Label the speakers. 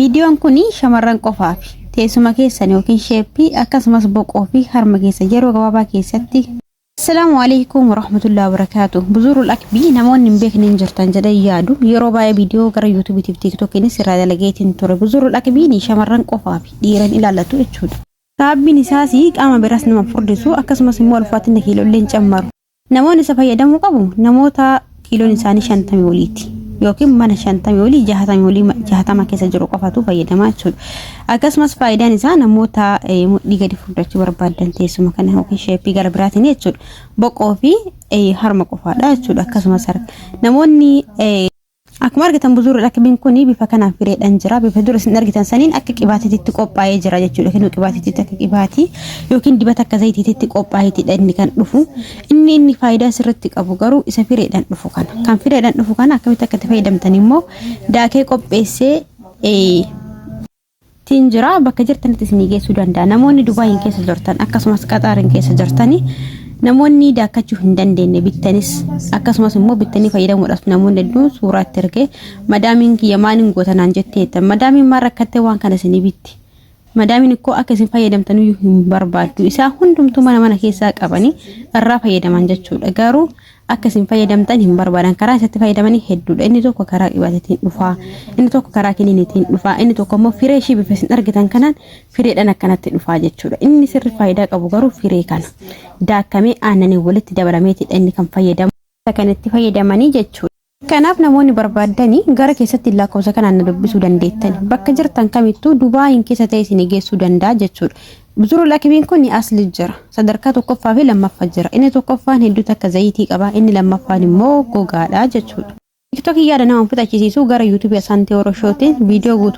Speaker 1: Viidiyoon kuni shamarran qofaafi teessuma keessan yookiin sheeppii akkasumas boqoo fi harma keessa yeroo gabaabaa keessatti. Assalaamu alaykum warahmatullahi wabarakatuh. Buzurul akbii namoonni hin beekne jirtan jedhee yaadu yeroo baay'ee viidiyoo gara YouTube fi TikTok ni sirraa dalageetiin ture. Buzurul akbii shamarran qofaafi dhiiran ilaallatu jechuudha. Saabbiin isaas qaama biraas nama furdisu akkasumas immoo ulfaatina kiilooleen cammaru. Namoonni isa fayyadamuu qabu namoota kiiloon isaanii 50 oliiti. Yookiin mana 50 olii 60 olii 60 keessa jiru qofatu fayyadamaa jechuudha. Akkasumas faayidaan isaa namoota mudhii gadi furdachuu barbaadan teessuma kana yookiin sheeppii gara biraatiin jechuudha. Boqoo fi harma qofaadha jechuudha. Akkasumas namoonni akkuma argitan buzurul akbiin kuni bifa kanaan fireedhaan jira. Bifa dura isin argitan saniin akka qibaatiitti qophaa'ee jira jechuudha. Kan qibaatiitti akka qibaatii yookiin dibata akka zayitiitti qophaa'eetidha inni kan dhufu. Inni faayidaa sirriitti qabu garuu isa fireedhaan dhufu kana. Kan fireedhaan dhufu kana akkamitti akka itti fayyadamtan immoo daakee qopheessee tinjira bakka jirtanitti isin geessuu danda'a. Namoonni Dubaayin keessa jirtan akkasumas Qaxaarin keessa jirtani namoonni daakachuu hin dandeenye bittanis akkasumas immoo bittanii fayyadamuudhaaf namoonni hedduun suuraatti ergee madaamiin kiyya maaliin gootanaan jetteetta madaamiin maal rakkattee waan kana isin bitti madaamiin ikkoo akka isin fayyadamtan hin barbaaddu isaa hundumtuu mana keessaa qabanii irraa fayyadaman jechuudha garuu akka isin fayyadamtan hin barbaadan karaa isatti fayyadamanii hedduudha inni tokko karaa qibaatiin dhufa inni tokko karaa kiniinitiin dhufa inni tokko immoo firee ishii bifa isin argitan kanaan fireedhaan akkanatti dhufa jechuudha inni sirri faayidaa qabu garuu firee kana daakamee aannanii walitti dabalameetidha inni kan fayyadamu kanatti fayyadamanii jechuudha. Kanaaf namoonni barbaadanii gara keessatti lakkoofsa kanaan dubbisuu dandeettan bakka jirtan kamittuu Dubaayin keessa ta'e isin geessuu danda'a jechuudha. Buzurul akbiin kun asli jira sadarkaa tokkoffaa fi lammaffaa jira inni tokkoffaan hedduu akka zayitii qaba inni lammaffaan immoo gogaadha jechuudha. TikTok yaada nama fudhachiisuu gara YouTube Asante Oroshootiin viidiyoo guutuu